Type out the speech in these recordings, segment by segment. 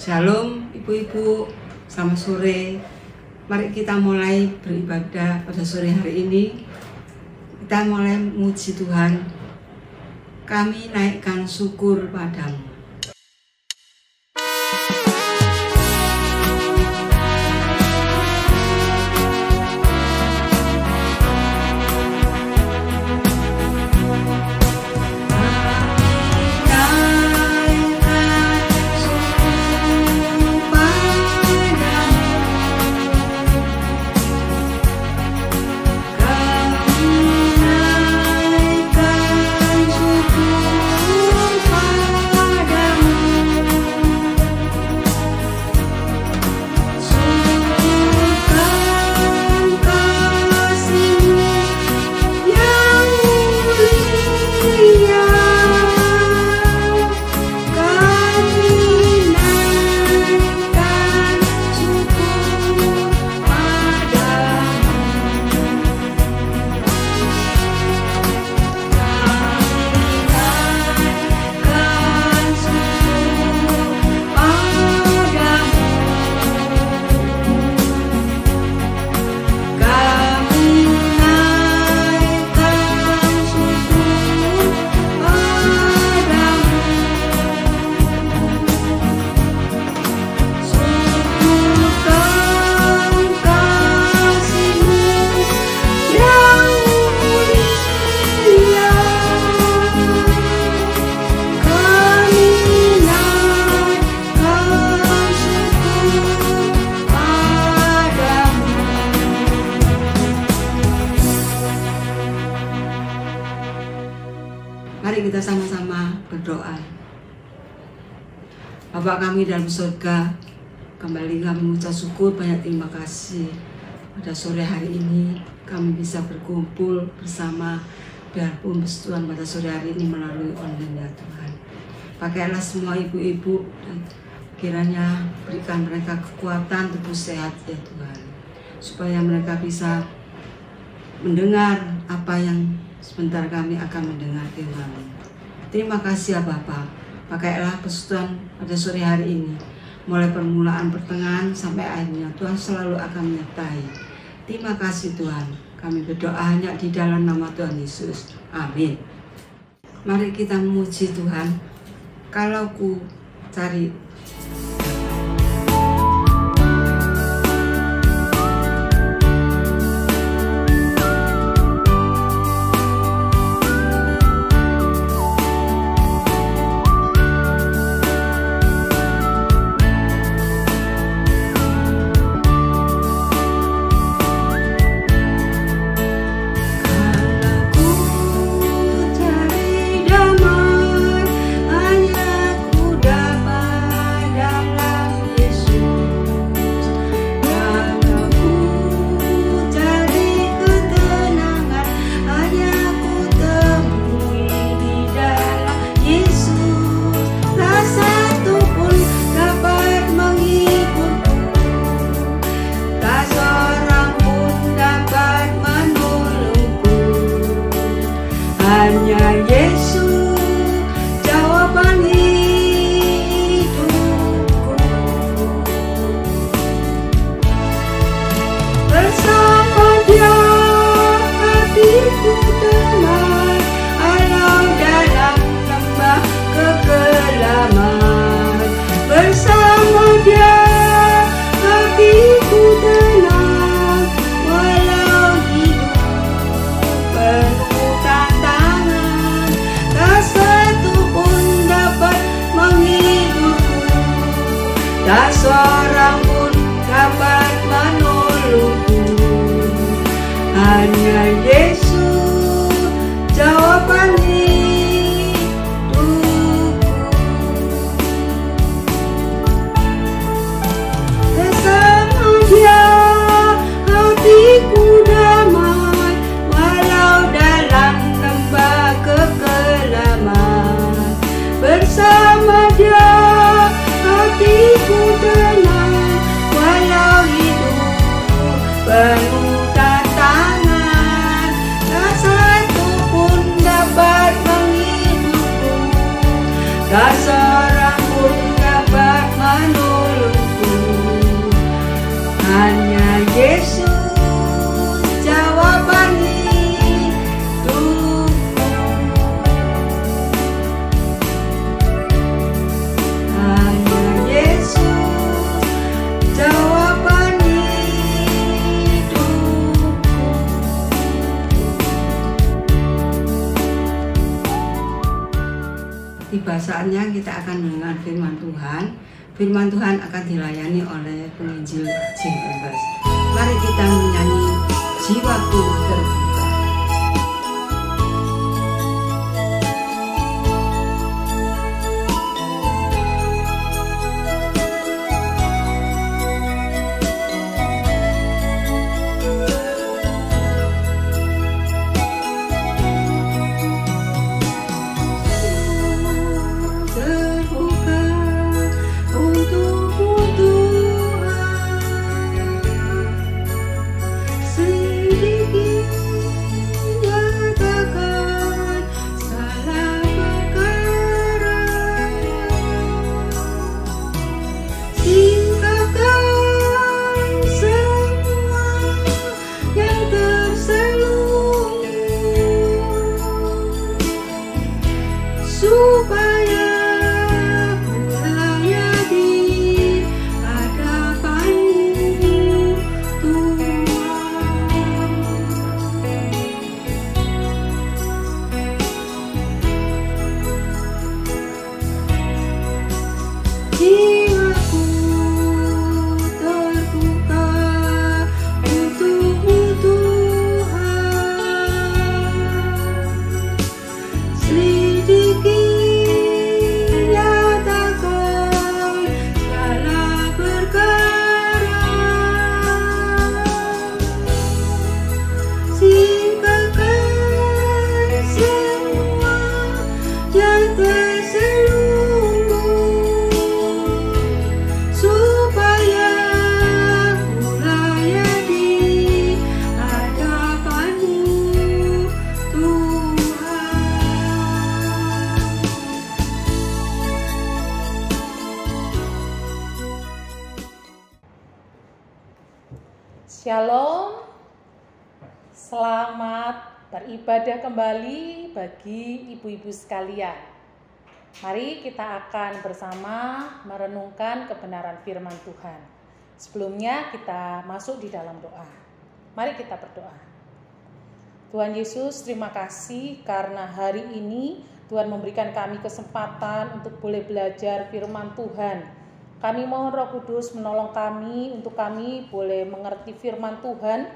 Shalom ibu-ibu, selamat sore. Mari kita mulai beribadah pada sore hari ini. Kita mulai memuji Tuhan. Kami naikkan syukur padamu. Mari kita sama-sama berdoa. Bapa kami dalam surga, kembali kami mengucap syukur, banyak terima kasih. Pada sore hari ini kami bisa berkumpul bersama, biarpun bersetujuan pada sore hari ini melalui online ya Tuhan. Pakailah semua ibu-ibu dan kiranya berikan mereka kekuatan, tubuh sehat ya Tuhan, supaya mereka bisa mendengar apa yang sebentar kami akan mendengar firman-Mu. Terima kasih ya Bapa. Pakailah persekutuan pada sore hari ini, mulai permulaan, pertengahan sampai akhirnya. Tuhan selalu akan menyertai. Terima kasih Tuhan. Kami berdoa hanya di dalam nama Tuhan Yesus. Amin. Mari kita memuji Tuhan. Kalau ku cari tak seorang pun dapat menolongku. Hanya Yesus jawaban hidupku. Bersama Dia hatiku damai, walau dalam lembah kekelaman. Bersama Dia hatiku tenang, walau hidupku penuh tantangan. Tak satu pun dapat menghidupku, tak seorang pun dapat menolongku. Hanya Yesus jawaban hidupku. Hanya Yesus jawaban hidupku. Tiba saatnya kita akan mendengar firman Tuhan. Firman Tuhan akan dilayani oleh penginjil James. Mari kita menyanyi Jiwaku Terbuka. Shalom, selamat beribadah kembali bagi ibu-ibu sekalian. Mari kita akan bersama merenungkan kebenaran firman Tuhan. Sebelumnya kita masuk di dalam doa. Mari kita berdoa. Tuhan Yesus, terima kasih karena hari ini Tuhan memberikan kami kesempatan untuk boleh belajar firman Tuhan. Kami mohon Roh Kudus menolong kami untuk kami boleh mengerti firman Tuhan,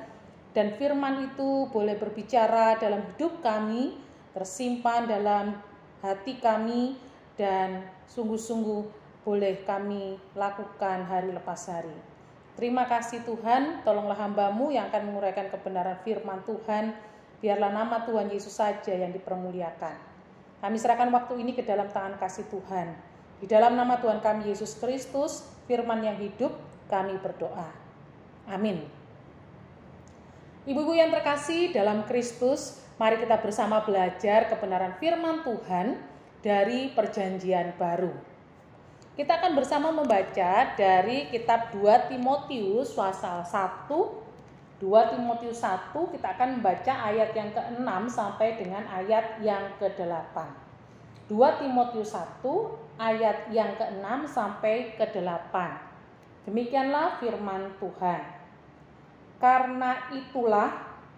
dan firman itu boleh berbicara dalam hidup kami, tersimpan dalam hati kami, dan sungguh-sungguh boleh kami lakukan hari lepas hari. Terima kasih Tuhan, tolonglah hamba-Mu yang akan menguraikan kebenaran firman Tuhan, biarlah nama Tuhan Yesus saja yang dipermuliakan. Kami serahkan waktu ini ke dalam tangan kasih Tuhan. Di dalam nama Tuhan kami Yesus Kristus, firman yang hidup, kami berdoa. Amin. Ibu-ibu yang terkasih dalam Kristus, mari kita bersama belajar kebenaran firman Tuhan dari Perjanjian Baru. Kita akan bersama membaca dari kitab 2 Timotius pasal 1. 2 Timotius 1 kita akan membaca ayat yang ke-6 sampai dengan ayat yang ke-8. 2 Timotius 1 ayat yang ke-6 sampai ke-8. Demikianlah firman Tuhan. Karena itulah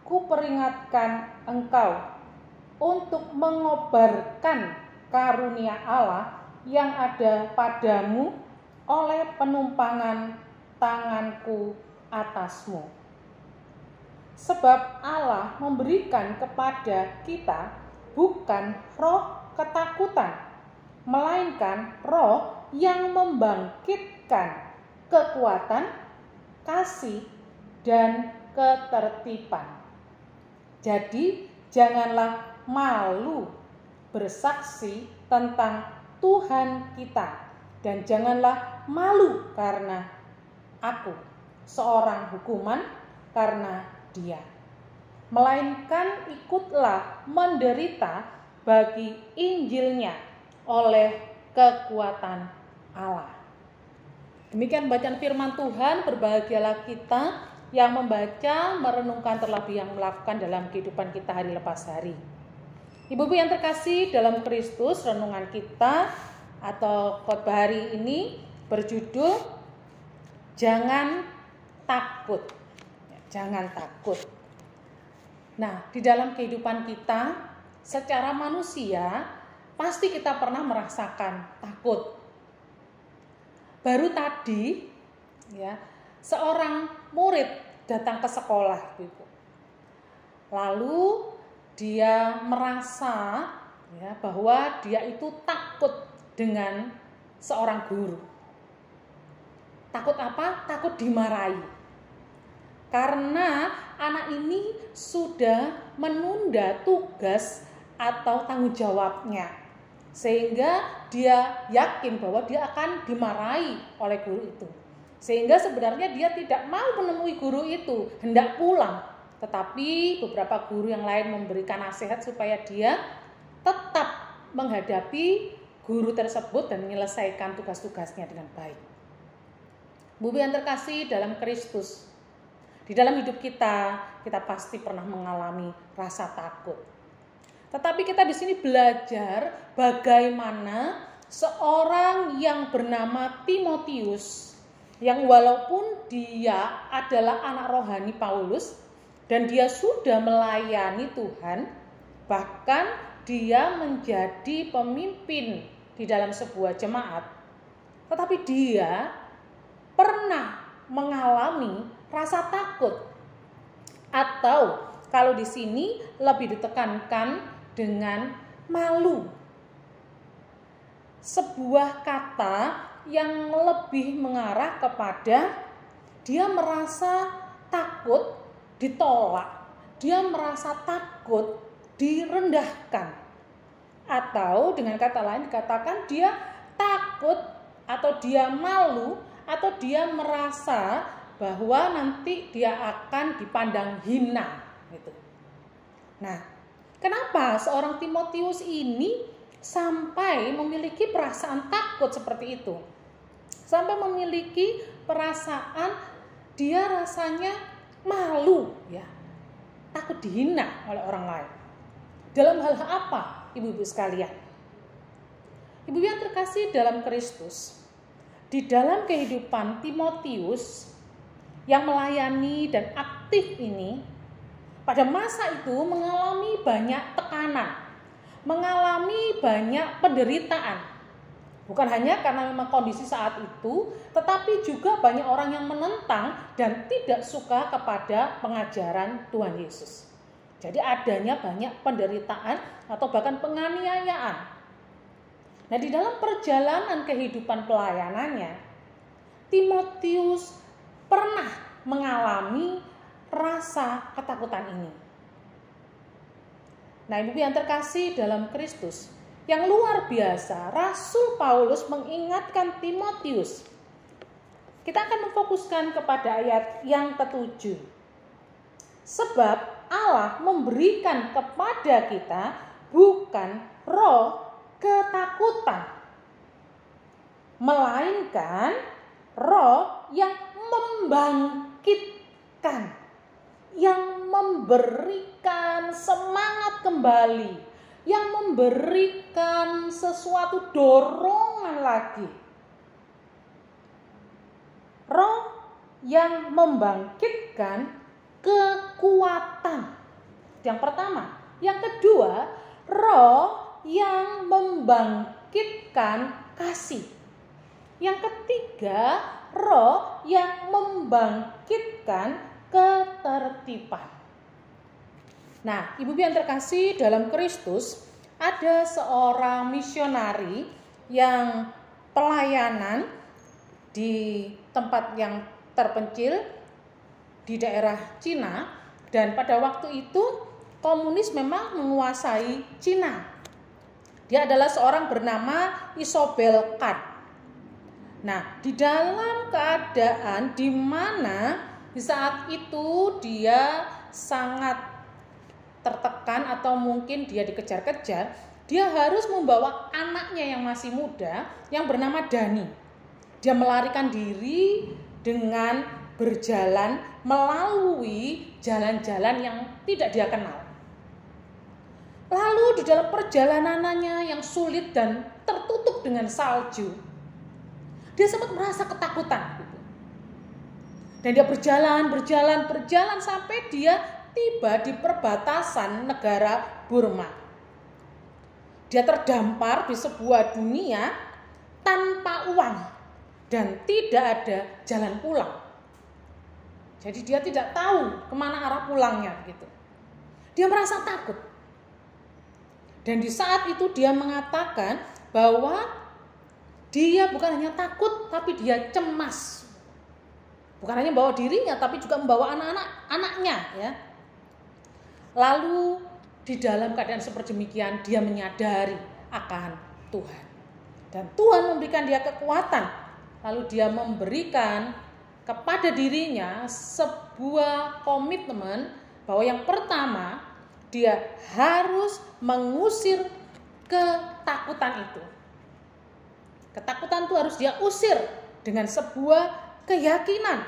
kuperingatkan engkau untuk mengobarkan karunia Allah yang ada padamu oleh penumpangan tanganku atasmu. Sebab Allah memberikan kepada kita bukan roh ketakutan, melainkan roh yang membangkitkan kekuatan, kasih, dan ketertiban. Jadi janganlah malu bersaksi tentang Tuhan kita, dan janganlah malu karena aku seorang hukuman karena Dia, melainkan ikutlah menderita bagi Injilnya oleh kekuatan Allah. Demikian bacaan firman Tuhan. Berbahagialah kita yang membaca, merenungkan, terlebih yang melakukan dalam kehidupan kita hari lepas hari. Ibu-ibu yang terkasih dalam Kristus, renungan kita atau khotbah hari ini berjudul Jangan Takut. Jangan takut. Nah, di dalam kehidupan kita secara manusia pasti kita pernah merasakan takut. Baru tadi ya, seorang murid datang ke sekolah gitu. Lalu dia merasa ya, bahwa dia itu takut dengan seorang guru. Takut apa? Takut dimarahi. Karena anak ini sudah menunda tugas atau tanggung jawabnya. Sehingga dia yakin bahwa dia akan dimarahi oleh guru itu. Sehingga sebenarnya dia tidak mau menemui guru itu, hendak pulang. Tetapi beberapa guru yang lain memberikan nasihat supaya dia tetap menghadapi guru tersebut dan menyelesaikan tugas-tugasnya dengan baik. Bu yang terkasih dalam Kristus, di dalam hidup kita pasti pernah mengalami rasa takut. Tetapi kita di sini belajar bagaimana seorang yang bernama Timotius, yang walaupun dia adalah anak rohani Paulus dan dia sudah melayani Tuhan, bahkan dia menjadi pemimpin di dalam sebuah jemaat, tetapi dia pernah mengalami rasa takut, atau kalau di sini lebih ditekankan dengan malu. Sebuah kata yang lebih mengarah kepada dia merasa takut ditolak, dia merasa takut direndahkan, atau dengan kata lain dikatakan dia takut atau dia malu atau dia merasa bahwa nanti dia akan dipandang hina gitu. Nah, kenapa seorang Timotius ini sampai memiliki perasaan takut seperti itu? Sampai memiliki perasaan dia rasanya malu ya, takut dihina oleh orang lain. Dalam hal apa, ibu-ibu sekalian? Ibu yang terkasih dalam Kristus, di dalam kehidupan Timotius yang melayani dan aktif ini, pada masa itu mengalami banyak tekanan, mengalami banyak penderitaan. Bukan hanya karena memang kondisi saat itu, tetapi juga banyak orang yang menentang dan tidak suka kepada pengajaran Tuhan Yesus. Jadi adanya banyak penderitaan atau bahkan penganiayaan. Nah, di dalam perjalanan kehidupan pelayanannya, Timotius pernah mengalami rasa ketakutan ini. Nah, ibu yang terkasih dalam Kristus, yang luar biasa, Rasul Paulus mengingatkan Timotius. Kita akan memfokuskan kepada ayat yang ke-7. Sebab Allah memberikan kepada kita bukan roh ketakutan, melainkan roh yang membangkitkan, yang memberikan semangat kembali, yang memberikan sesuatu dorongan lagi. Roh yang membangkitkan kekuatan. Yang pertama. Yang kedua, roh yang membangkitkan kasih. Yang ketiga, roh yang membangkitkan ketertiban. Nah, ibu-ibu yang terkasih dalam Kristus, ada seorang misionari yang pelayanan di tempat yang terpencil di daerah Cina, dan pada waktu itu komunis memang menguasai Cina. Dia adalah seorang bernama Isobel Kat. Nah, di dalam keadaan di mana di saat itu dia sangat tertekan atau mungkin dia dikejar-kejar, dia harus membawa anaknya yang masih muda yang bernama Dani. Dia melarikan diri dengan berjalan melalui jalan-jalan yang tidak dia kenal. Lalu di dalam perjalanannya yang sulit dan tertutup dengan salju, dia sempat merasa ketakutan. Dan dia berjalan sampai dia tiba di perbatasan negara Burma. Dia terdampar di sebuah dunia tanpa uang dan tidak ada jalan pulang. Jadi dia tidak tahu kemana arah pulangnya gitu. Dia merasa takut. Dan di saat itu dia mengatakan bahwa dia bukan hanya takut tapi dia cemas. Bukan hanya membawa dirinya tapi juga membawa anak-anaknya ya. Lalu di dalam keadaan seperti demikian dia menyadari akan Tuhan. Dan Tuhan memberikan dia kekuatan. Lalu dia memberikan kepada dirinya sebuah komitmen bahwa yang pertama dia harus mengusir ketakutan itu. Ketakutan itu harus dia usir dengan sebuah keyakinan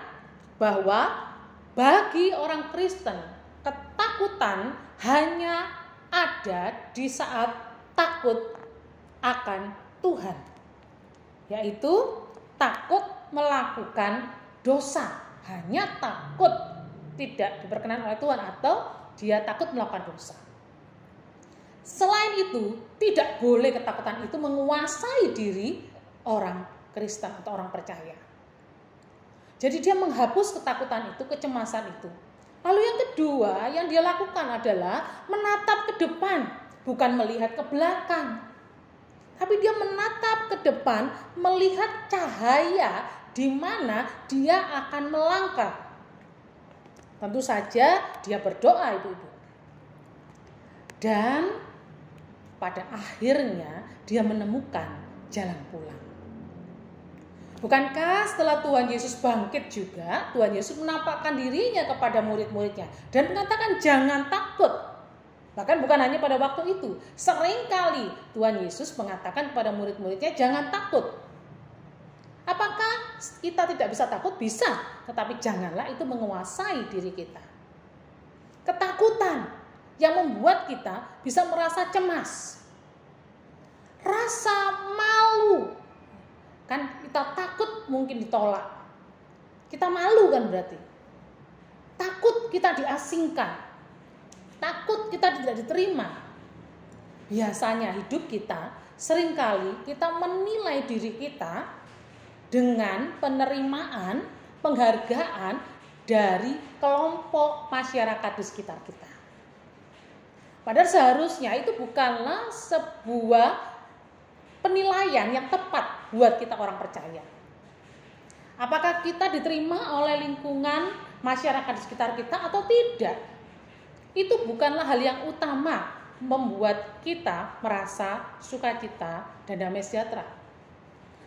bahwa bagi orang Kristen ketakutan hanya ada di saat takut akan Tuhan, yaitu takut melakukan dosa, hanya takut tidak diperkenan oleh Tuhan atau dia takut melakukan dosa. Selain itu, tidak boleh ketakutan itu menguasai diri orang Kristen atau orang percaya. Jadi dia menghapus ketakutan itu, kecemasan itu. Lalu yang kedua yang dia lakukan adalah menatap ke depan, bukan melihat ke belakang. Tapi dia menatap ke depan, melihat cahaya di mana dia akan melangkah. Tentu saja dia berdoa ibu-ibu. Dan pada akhirnya dia menemukan jalan pulang. Bukankah setelah Tuhan Yesus bangkit juga, Tuhan Yesus menampakkan dirinya kepada murid-muridnya dan mengatakan jangan takut. Bahkan bukan hanya pada waktu itu, seringkali Tuhan Yesus mengatakan kepada murid-muridnya jangan takut. Apakah kita tidak bisa takut? Bisa, tetapi janganlah itu menguasai diri kita. Ketakutan yang membuat kita bisa merasa cemas, rasa malu. Kan kita takut mungkin ditolak. Kita malu kan berarti. Takut kita diasingkan. Takut kita tidak diterima. Biasanya hidup kita seringkali kita menilai diri kita dengan penerimaan, penghargaan dari kelompok masyarakat di sekitar kita. Padahal seharusnya itu bukanlah sebuah penilaian yang tepat buat kita orang percaya. Apakah kita diterima oleh lingkungan masyarakat di sekitar kita atau tidak? Itu bukanlah hal yang utama membuat kita merasa sukacita dan damai sejahtera.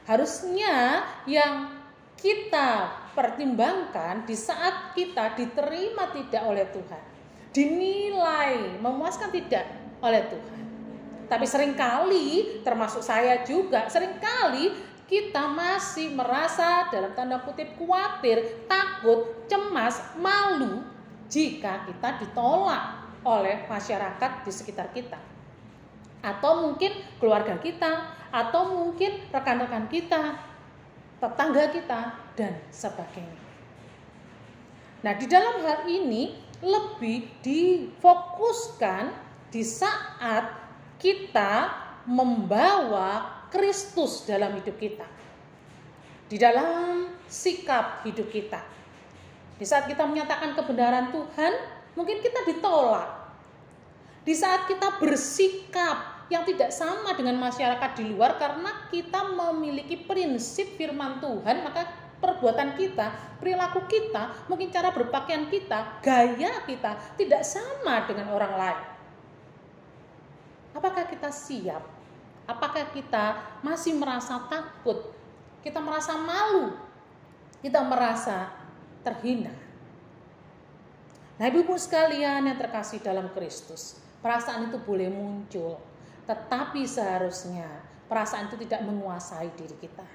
Harusnya yang kita pertimbangkan di saat kita diterima tidak oleh Tuhan, dinilai memuaskan tidak oleh Tuhan. Tapi seringkali, termasuk saya juga, seringkali kita masih merasa dalam tanda kutip khawatir, takut, cemas, malu jika kita ditolak oleh masyarakat di sekitar kita. Atau mungkin keluarga kita, atau mungkin rekan-rekan kita, tetangga kita, dan sebagainya. Nah, di dalam hal ini lebih difokuskan di saat kita membawa Kristus dalam hidup kita, di dalam sikap hidup kita. Di saat kita menyatakan kebenaran Tuhan, mungkin kita ditolak. Di saat kita bersikap yang tidak sama dengan masyarakat di luar karena kita memiliki prinsip firman Tuhan, maka perbuatan kita, perilaku kita, mungkin cara berpakaian kita, gaya kita tidak sama dengan orang lain. Apakah kita siap? Apakah kita masih merasa takut? Kita merasa malu? Kita merasa terhina? Nah, ibu-ibu sekalian yang terkasih dalam Kristus, perasaan itu boleh muncul, tetapi seharusnya perasaan itu tidak menguasai diri kita.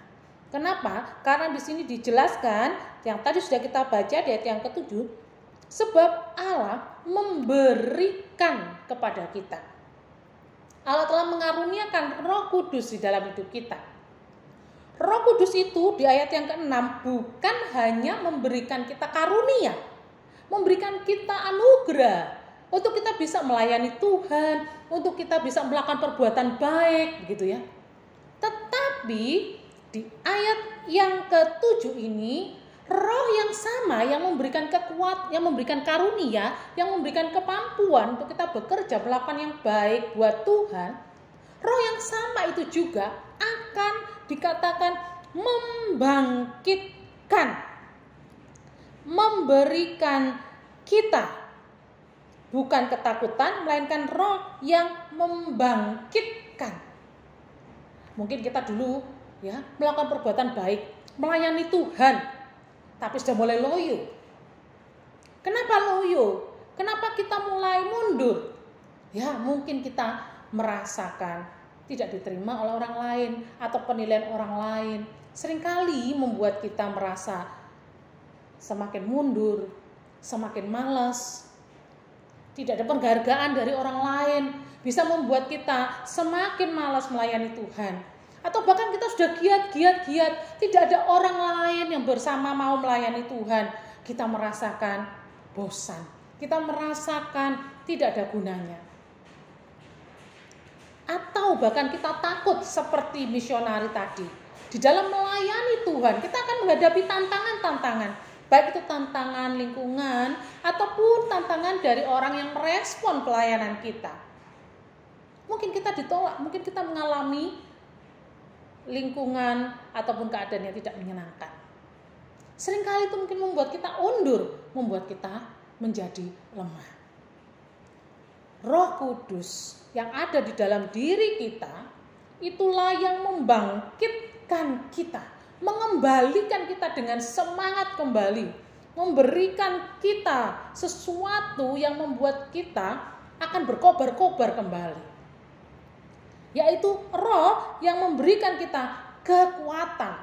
Kenapa? Karena di sini dijelaskan yang tadi sudah kita baca di ayat yang ke-7, sebab Allah memberikan kepada kita. Allah telah mengaruniakan Roh Kudus di dalam hidup kita. Roh Kudus itu di ayat yang ke-6 bukan hanya memberikan kita karunia, memberikan kita anugerah untuk kita bisa melayani Tuhan, untuk kita bisa melakukan perbuatan baik, gitu ya. Tetapi di ayat yang ke-7 ini, Roh yang sama yang memberikan kekuatan, yang memberikan karunia, yang memberikan kemampuan untuk kita bekerja melakukan yang baik buat Tuhan, Roh yang sama itu juga akan dikatakan membangkitkan, memberikan kita bukan ketakutan, melainkan Roh yang membangkitkan. Mungkin kita dulu ya melakukan perbuatan baik, melayani Tuhan, tapi sudah mulai loyo. Kenapa loyo? Kenapa kita mulai mundur? Ya mungkin kita merasakan tidak diterima oleh orang lain atau penilaian orang lain. Seringkali membuat kita merasa semakin mundur, semakin malas. Tidak ada penghargaan dari orang lain, bisa membuat kita semakin malas melayani Tuhan. Atau bahkan kita sudah giat, tidak ada orang lain yang bersama mau melayani Tuhan. Kita merasakan bosan, kita merasakan tidak ada gunanya. Atau bahkan kita takut seperti misionari tadi. Di dalam melayani Tuhan, kita akan menghadapi tantangan-tantangan. Baik itu tantangan lingkungan ataupun tantangan dari orang yang merespon pelayanan kita. Mungkin kita ditolak, mungkin kita mengalami lingkungan ataupun keadaan yang tidak menyenangkan. Seringkali itu mungkin membuat kita undur, membuat kita menjadi lemah. Roh Kudus yang ada di dalam diri kita, itulah yang membangkitkan kita, mengembalikan kita dengan semangat kembali, memberikan kita sesuatu yang membuat kita akan berkobar-kobar kembali. Yaitu Roh yang memberikan kita kekuatan.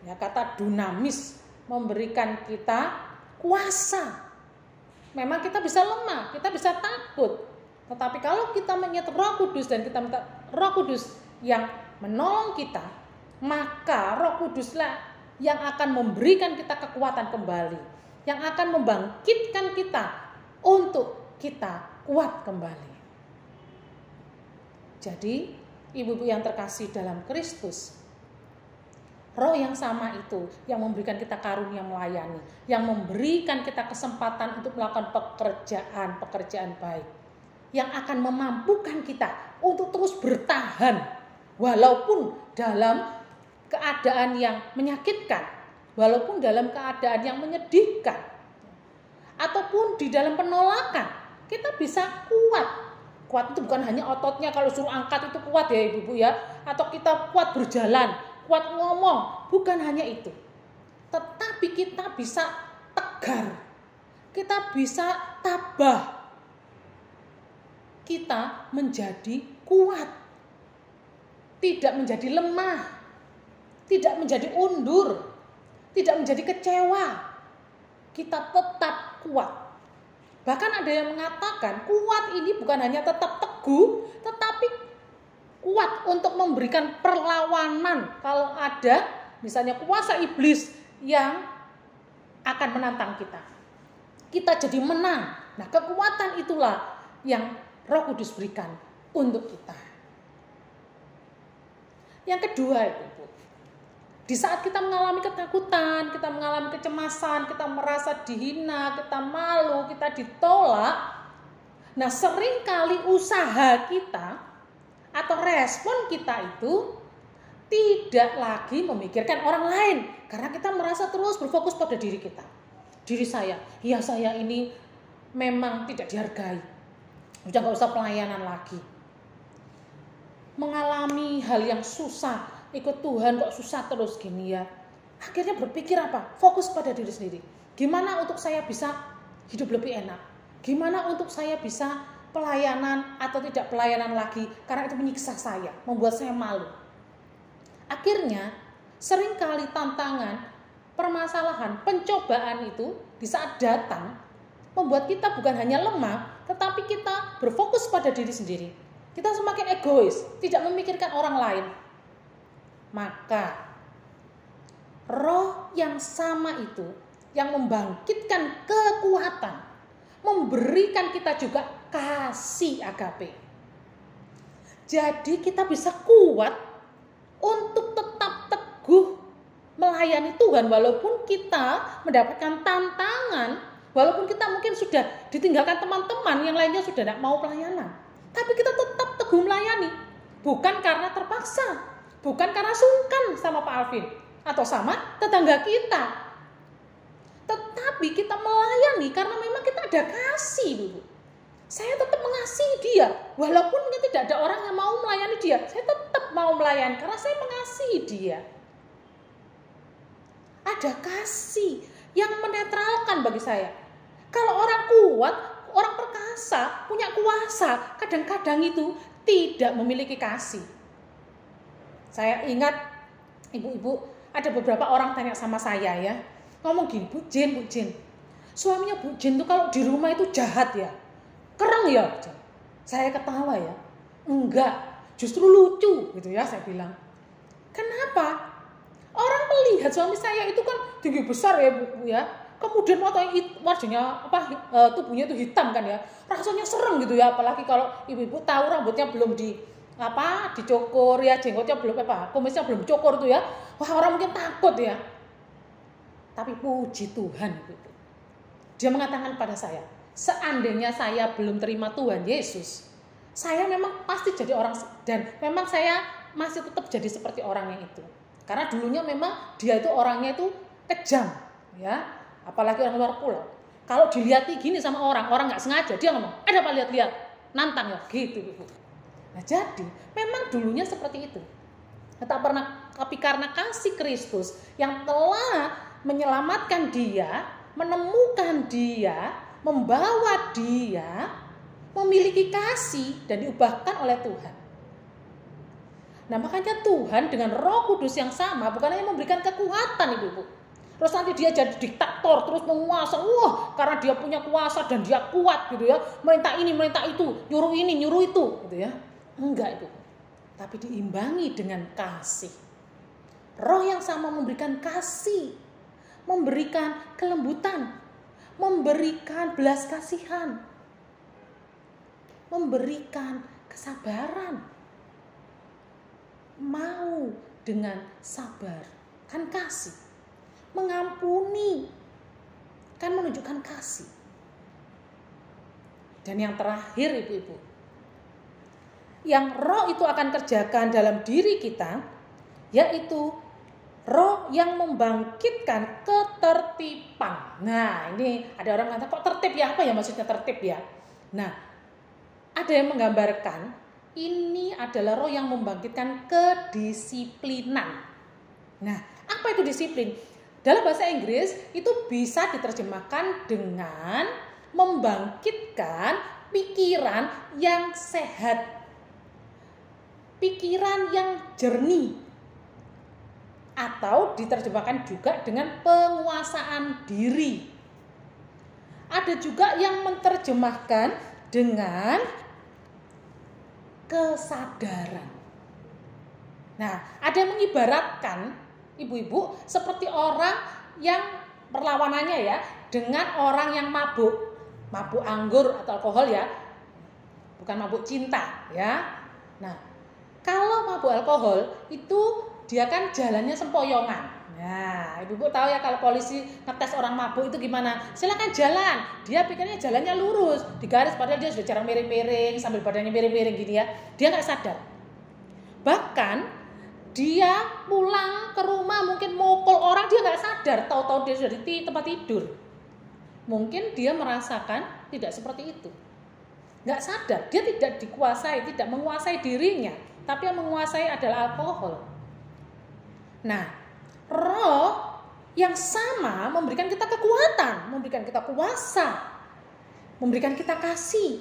Ya, kata dunamis, memberikan kita kuasa. Memang kita bisa lemah, kita bisa takut. Tetapi kalau kita menyatu Roh Kudus dan kita minta Roh Kudus yang menolong kita, maka Roh Kuduslah yang akan memberikan kita kekuatan kembali, yang akan membangkitkan kita untuk kita kuat kembali. Jadi, ibu-ibu yang terkasih dalam Kristus, Roh yang sama itu yang memberikan kita karunia melayani, yang memberikan kita kesempatan untuk melakukan pekerjaan baik, yang akan memampukan kita untuk terus bertahan walaupun dalam keadaan yang menyakitkan, walaupun dalam keadaan yang menyedihkan, ataupun di dalam penolakan, kita bisa kuat. Kuat itu bukan hanya ototnya, kalau suruh angkat itu kuat ya ibu-ibu ya, atau kita kuat berjalan, kuat ngomong, bukan hanya itu. Tetapi kita bisa tegar, kita bisa tabah, kita menjadi kuat, tidak menjadi lemah, tidak menjadi undur, tidak menjadi kecewa. Kita tetap kuat. Bahkan ada yang mengatakan kuat ini bukan hanya tetap teguh, tetapi kuat untuk memberikan perlawanan kalau ada misalnya kuasa iblis yang akan menantang kita. Kita jadi menang. Nah, kekuatan itulah yang Roh Kudus berikan untuk kita. Yang kedua, Ibu, di saat kita mengalami ketakutan, kita mengalami kecemasan, kita merasa dihina, kita malu, kita ditolak. Nah, seringkali usaha kita atau respon kita itu tidak lagi memikirkan orang lain. Karena kita merasa terus berfokus pada diri kita. Diri saya, ya saya ini memang tidak dihargai. Udah gak usah pelayanan lagi. Mengalami hal yang susah, ikut Tuhan kok susah terus gini ya. Akhirnya berpikir apa? Fokus pada diri sendiri. Gimana untuk saya bisa hidup lebih enak? Gimana untuk saya bisa pelayanan atau tidak pelayanan lagi? Karena itu menyiksa saya, membuat saya malu. Akhirnya Seringkali tantangan, permasalahan, pencobaan itu di saat datang membuat kita bukan hanya lemah, tetapi kita berfokus pada diri sendiri. Kita semakin egois, tidak memikirkan orang lain. Maka roh yang sama itu yang membangkitkan kekuatan, memberikan kita juga kasih agape. Jadi kita bisa kuat untuk tetap teguh melayani Tuhan walaupun kita mendapatkan tantangan, walaupun kita mungkin sudah ditinggalkan teman-teman yang lainnya sudah tidak mau pelayanan. Tapi kita tetap teguh melayani, bukan karena terpaksa, bukan karena sungkan sama Pak Alvin atau sama tetangga kita. Tetapi kita melayani karena memang kita ada kasih dulu. Saya tetap mengasihi dia, walaupun mungkin tidak ada orang yang mau melayani dia, saya tetap mau melayani karena saya mengasihi dia. Ada kasih yang menetralkan bagi saya. Kalau orang kuat, orang perkasa, punya kuasa, kadang-kadang itu tidak memiliki kasih. Saya ingat ibu-ibu, ada beberapa orang tanya sama saya ya, ngomong gini, Bu Jen, suaminya Bu Jen itu kalau di rumah itu jahat ya, kereng ya. Saya ketawa ya, enggak, justru lucu gitu ya saya bilang. Kenapa? Orang melihat suami saya itu kan tinggi besar ya Bu ya, kemudian wajahnya tubuhnya itu hitam kan ya, rasanya serem gitu ya, apalagi kalau ibu-ibu tahu rambutnya belum dicukur ya, jenggotnya belum kumisnya belum dicukur itu ya, wah orang mungkin takut ya. Tapi puji Tuhan gitu. Dia mengatakan pada saya, seandainya saya belum terima Tuhan Yesus, saya memang pasti jadi orang, dan memang saya masih tetap jadi seperti orang yang itu. Karena dulunya memang dia itu orangnya itu kejam ya, apalagi orang luar pulau. Kalau dilihat gini sama orang nggak sengaja dia ngomong, ada apa lihat-lihat, nantang ya gitu. Nah jadi memang dulunya seperti itu. Tapi karena kasih Kristus yang telah menyelamatkan dia, menemukan dia, membawa dia, memiliki kasih dan diubahkan oleh Tuhan. Nah makanya Tuhan dengan Roh Kudus yang sama bukan hanya memberikan kekuatan ibu-ibu, terus nanti dia jadi diktator terus menguasai, karena dia punya kuasa dan dia kuat gitu ya, merintah ini merintah itu, nyuruh ini nyuruh itu gitu ya. Enggak ibu, tapi diimbangi dengan kasih. Roh yang sama memberikan kasih, memberikan kelembutan, memberikan belas kasihan, memberikan kesabaran. Mau dengan sabar, kan kasih. Mengampuni, kan menunjukkan kasih. Dan yang terakhir ibu-ibu, yang roh itu akan kerjakan dalam diri kita, yaitu roh yang membangkitkan ketertiban. Nah ini ada orang kata, kok tertib ya, apa ya maksudnya tertib ya. Nah ada yang menggambarkan ini adalah roh yang membangkitkan kedisiplinan. Nah, apa itu disiplin? Dalam bahasa Inggris itu bisa diterjemahkan dengan membangkitkan pikiran yang sehat, pikiran yang jernih, atau diterjemahkan juga dengan penguasaan diri. Ada juga yang menerjemahkan dengan kesadaran. Nah, ada yang mengibaratkan ibu-ibu seperti orang yang perlawanannya ya dengan orang yang mabuk anggur atau alkohol ya, bukan mabuk cinta ya. Nah, kalau mabuk alkohol itu dia kan jalannya sempoyongan. Nah, ibu-ibu tahu ya kalau polisi ngetes orang mabuk itu gimana? Silakan jalan. Dia pikirnya jalannya lurus, di garis padahal dia sudah jarang miring-miring sambil badannya miring-miring gini ya. Dia nggak sadar. Bahkan dia pulang ke rumah mungkin mukul orang dia nggak sadar. Tahu-tahu dia sudah di tempat tidur. Mungkin dia merasakan tidak seperti itu. Nggak sadar. Dia tidak dikuasai, tidak menguasai dirinya. Tapi yang menguasai adalah alkohol. Nah, roh yang sama memberikan kita kekuatan, memberikan kita kuasa, memberikan kita kasih.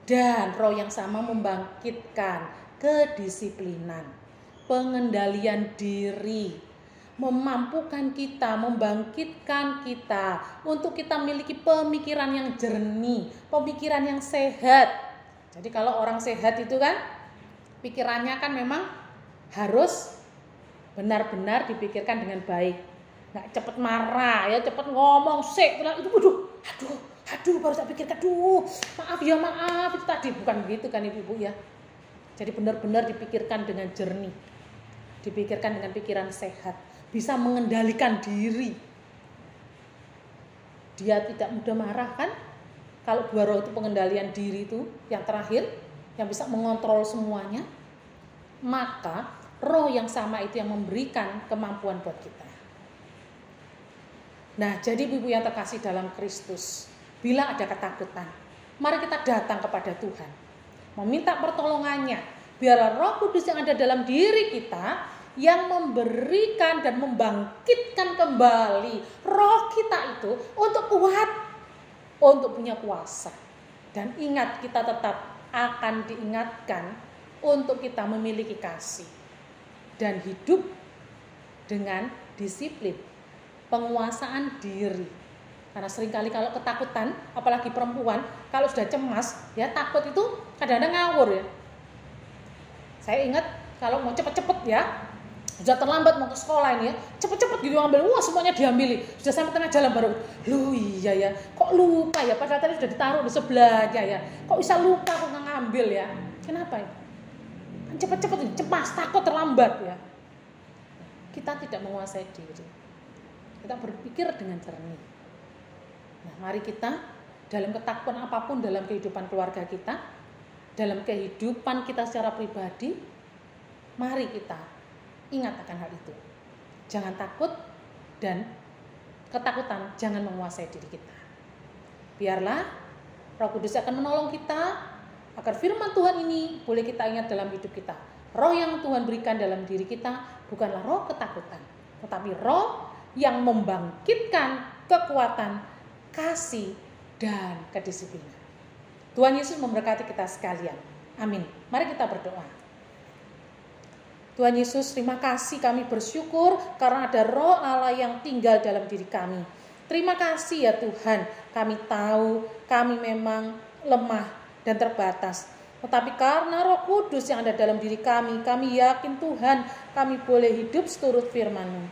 Dan roh yang sama membangkitkan kedisiplinan, pengendalian diri, memampukan kita, membangkitkan kita untuk kita memiliki pemikiran yang jernih, pemikiran yang sehat. Jadi kalau orang sehat itu kan pikirannya kan memang harus benar-benar dipikirkan dengan baik. Nggak cepet marah ya, cepet ngomong itu aduh baru saya pikirkan, maaf itu tadi, bukan begitu kan ibu-ibu ya. Jadi benar-benar dipikirkan dengan jernih, dipikirkan dengan pikiran sehat. Bisa mengendalikan diri. Dia tidak mudah marah kan? Kalau 2 roh itu pengendalian diri itu yang terakhir, yang bisa mengontrol semuanya, maka roh yang sama itu yang memberikan kemampuan buat kita. Nah, jadi ibu yang terkasih dalam Kristus, bila ada ketakutan, mari kita datang kepada Tuhan, meminta pertolongannya, biar Roh Kudus yang ada dalam diri kita yang memberikan dan membangkitkan kembali roh kita itu untuk kuat, untuk punya kuasa. Dan ingat, kita tetap akan diingatkan untuk kita memiliki kasih dan hidup dengan disiplin, penguasaan diri. Karena seringkali kalau ketakutan, apalagi perempuan, kalau sudah cemas, ya takut itu kadang-kadang ngawur ya. Saya ingat kalau mau cepet-cepet ya, sudah terlambat mau ke sekolah ini ya, cepet-cepet gitu ngambil, semuanya diambil. Sudah sampai tengah jalan baru, iya ya, kok lupa ya, padahal tadi sudah ditaruh di sebelahnya ya, kok bisa lupa kok nggak ngambil ya, kenapa ya? Cepet-cepet, cemas, takut terlambat ya. Kita tidak menguasai diri, kita berpikir dengan jernih. Nah, mari kita dalam ketakutan apapun dalam kehidupan keluarga kita, dalam kehidupan kita secara pribadi, mari kita ingat akan hal itu. Jangan takut, dan ketakutan jangan menguasai diri kita. Biarlah Roh Kudus akan menolong kita agar firman Tuhan ini boleh kita ingat dalam hidup kita. Roh yang Tuhan berikan dalam diri kita bukanlah roh ketakutan, tetapi roh yang membangkitkan kekuatan, kasih, dan kedisiplinan. Tuhan Yesus memberkati kita sekalian. Amin. Mari kita berdoa. Tuhan Yesus, terima kasih, kami bersyukur karena ada roh Allah yang tinggal dalam diri kami. Terima kasih ya Tuhan, kami tahu kami memang lemah dan terbatas. Tetapi karena Roh Kudus yang ada dalam diri kami yakin Tuhan, kami boleh hidup seturut firman-Mu.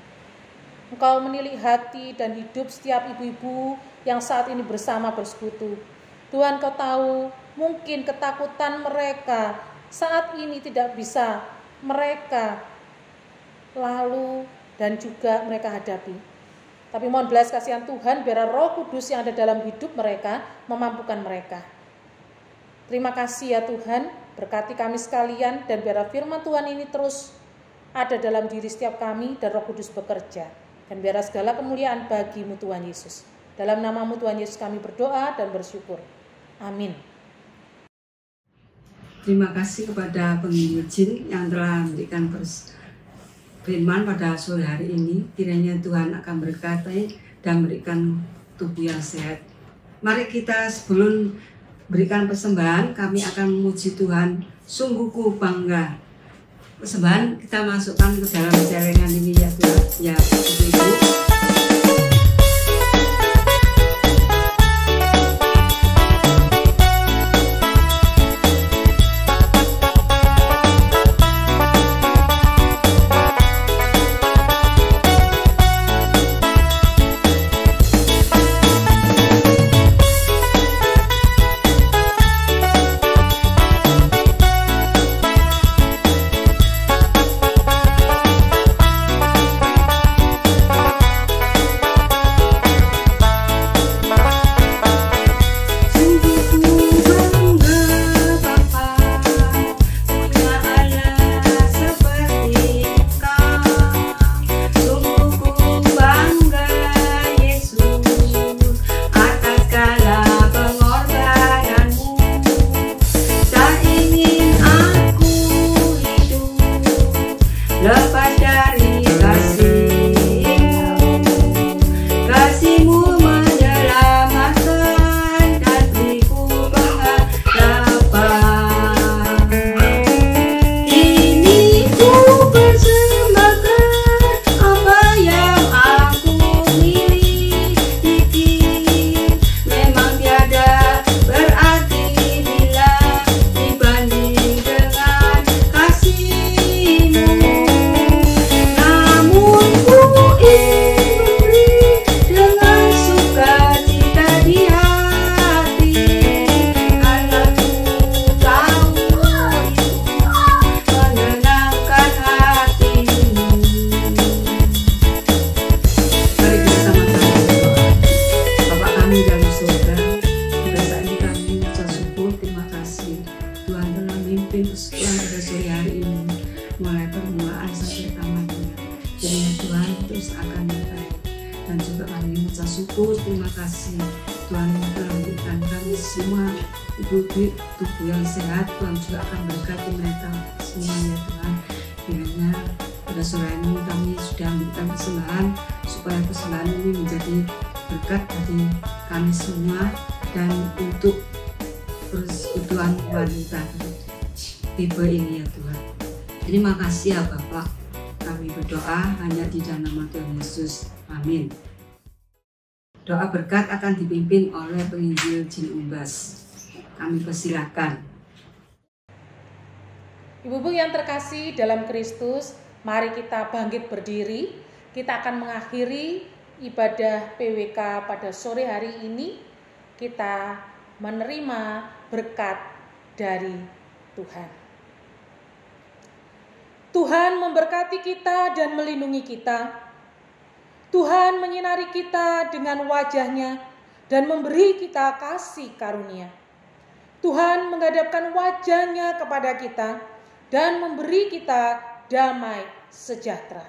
Engkau menilik hati dan hidup setiap ibu-ibu yang saat ini bersama bersekutu. Tuhan, Kau tahu mungkin ketakutan mereka saat ini tidak bisa mereka lalu dan juga mereka hadapi. Tapi mohon belas kasihan Tuhan, biar Roh Kudus yang ada dalam hidup mereka memampukan mereka. Terima kasih ya Tuhan, berkati kami sekalian, dan biar firman Tuhan ini terus ada dalam diri setiap kami dan Roh Kudus bekerja. Dan biar segala kemuliaan bagi-Mu Tuhan Yesus. Dalam nama-Mu Tuhan Yesus kami berdoa dan bersyukur. Amin. Terima kasih kepada Pemimpin Jin yang telah memberikan firman pada sore hari ini. Kiranya Tuhan akan berkati dan memberikan tubuh yang sehat. Mari kita sebelum berikan persembahan, kami akan memuji Tuhan. Sungguh ku bangga. Persembahan kita masukkan ke dalam jaringan ini ya Tuhan, ya Ibu-ibu. ini Tuhan terus akan baik. Dan juga kami mengucap syukur, terima kasih Tuhan telah memberikan kami semua ibu-ibu tubuh yang sehat. Tuhan juga akan berkati mereka semua ya Tuhan. Kiranya pada sore ini kami sudah memberikan persembahan supaya persembahan ini menjadi berkat bagi kami semua dan untuk persekutuan wanita tipe ini ya Tuhan. Terima kasih ya Bapak. Kami berdoa hanya di dalam nama Tuhan Yesus. Amin. Doa berkat akan dipimpin oleh penginjil Jin Umbas. Kami persilakan. Ibu-ibu yang terkasih dalam Kristus, mari kita bangkit berdiri. Kita akan mengakhiri ibadah PWK pada sore hari ini. Kita menerima berkat dari Tuhan. Tuhan memberkati kita dan melindungi kita. Tuhan menyinari kita dengan wajah-Nya dan memberi kita kasih karunia. Tuhan menghadapkan wajah-Nya kepada kita dan memberi kita damai sejahtera.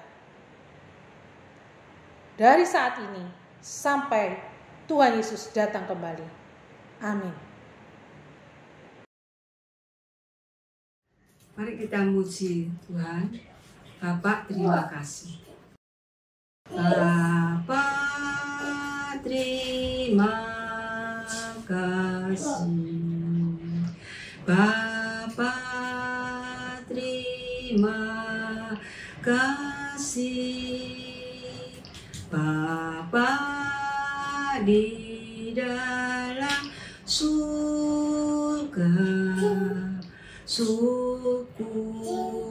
Dari saat ini sampai Tuhan Yesus datang kembali. Amin. Mari kita muji Tuhan. Bapak, terima kasih. Bapa, terima kasih. Bapa, terima kasih. Bapa di dalam surga, syukur